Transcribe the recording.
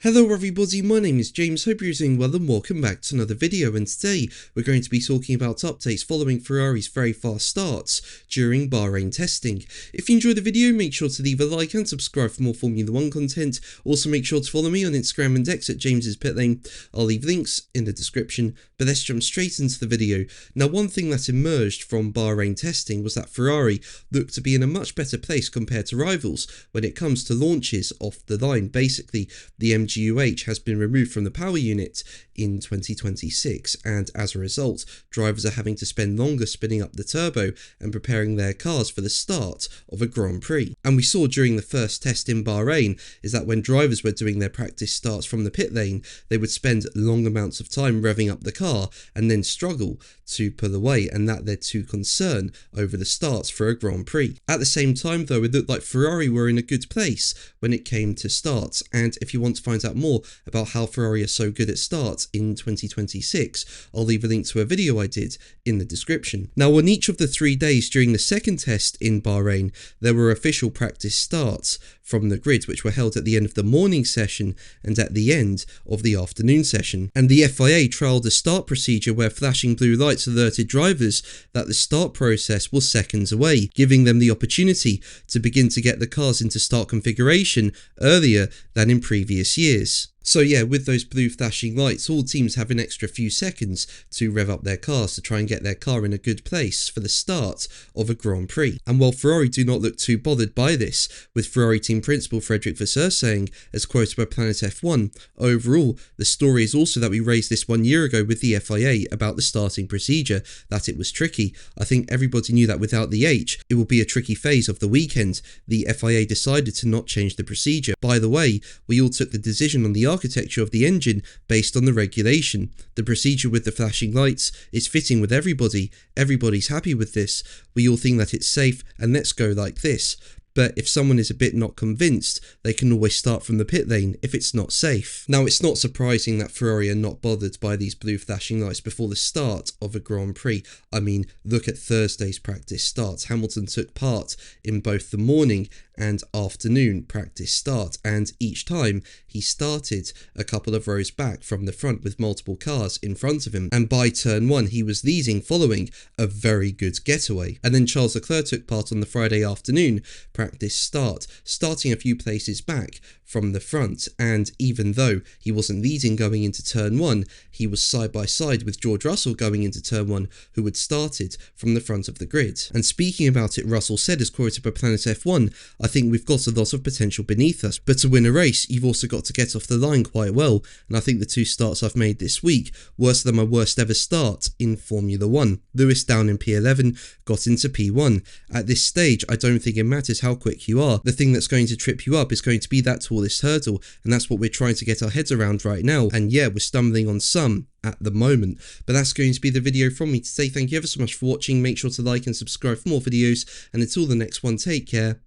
Hello everybody, my name is James, hope you're doing well and welcome back to another video, and today we're going to be talking about updates following Ferrari's very fast starts during Bahrain testing. If you enjoyed the video, make sure to leave a like and subscribe for more Formula 1 content. Also make sure to follow me on Instagram and X at James's Pit Lane. I'll leave links in the description, but let's jump straight into the video. Now, one thing that emerged from Bahrain testing was that Ferrari looked to be in a much better place compared to rivals when it comes to launches off the line. Basically, the MGU-H has been removed from the power unit in 2026, and as a result, drivers are having to spend longer spinning up the turbo and preparing their cars for the start of a Grand Prix. And we saw during the first test in Bahrain is that when drivers were doing their practice starts from the pit lane, they would spend long amounts of time revving up the car and then struggle to pull away, and that led to concern over the starts for a Grand Prix. At the same time though, it looked like Ferrari were in a good place when it came to starts, and if you want to find out more about how Ferrari are so good at starts in 2026, I'll leave a link to a video I did in the description. Now, on each of the 3 days during the second test in Bahrain, there were official practice starts from the grid, which were held at the end of the morning session and at the end of the afternoon session. And the FIA trialled a start procedure where flashing blue lights alerted drivers that the start process was seconds away, giving them the opportunity to begin to get the cars into start configuration earlier than in previous years. So yeah, with those blue flashing lights, all teams have an extra few seconds to rev up their cars to try and get their car in a good place for the start of a Grand Prix. And while Ferrari do not look too bothered by this, with Ferrari team principal Frederick Vasseur saying, as quoted by Planet F1, overall, the story is also that we raised this 1 year ago with the FIA about the starting procedure, that it was tricky. I think everybody knew that without the H, it will be a tricky phase of the weekend. The FIA decided to not change the procedure. By the way, we all took the decision on the architecture of the engine based on the regulation. The procedure with the flashing lights is fitting with everybody. Everybody's happy with this. We all think that it's safe, and let's go like this. But if someone is a bit not convinced, they can always start from the pit lane if it's not safe. Now, it's not surprising that Ferrari are not bothered by these blue flashing lights before the start of a Grand Prix. I mean, look at Thursday's practice starts. Hamilton took part in both the morning and afternoon practice start, and each time he started a couple of rows back from the front with multiple cars in front of him, and by turn 1 he was leading following a very good getaway. And then Charles Leclerc took part on the Friday afternoon practice start, starting a few places back from the front, and even though he wasn't leading going into turn 1, he was side by side with George Russell going into turn 1, who had started from the front of the grid. And speaking about it, Russell said, as quoted by Planet F1, I think we've got a lot of potential beneath us, but to win a race you've also got to get off the line quite well, and I think the 2 starts I've made this week, worse than my worst ever start in Formula 1. Lewis down in P11, got into P1. At this stage, I don't think it matters how quick you are. The thing that's going to trip you up is going to be that tallest hurdle, and that's what we're trying to get our heads around right now. And yeah, we're stumbling on some at the moment, but that's going to be the video from me today. Thank you ever so much for watching. Make sure to like and subscribe for more videos, and until the next one, take care.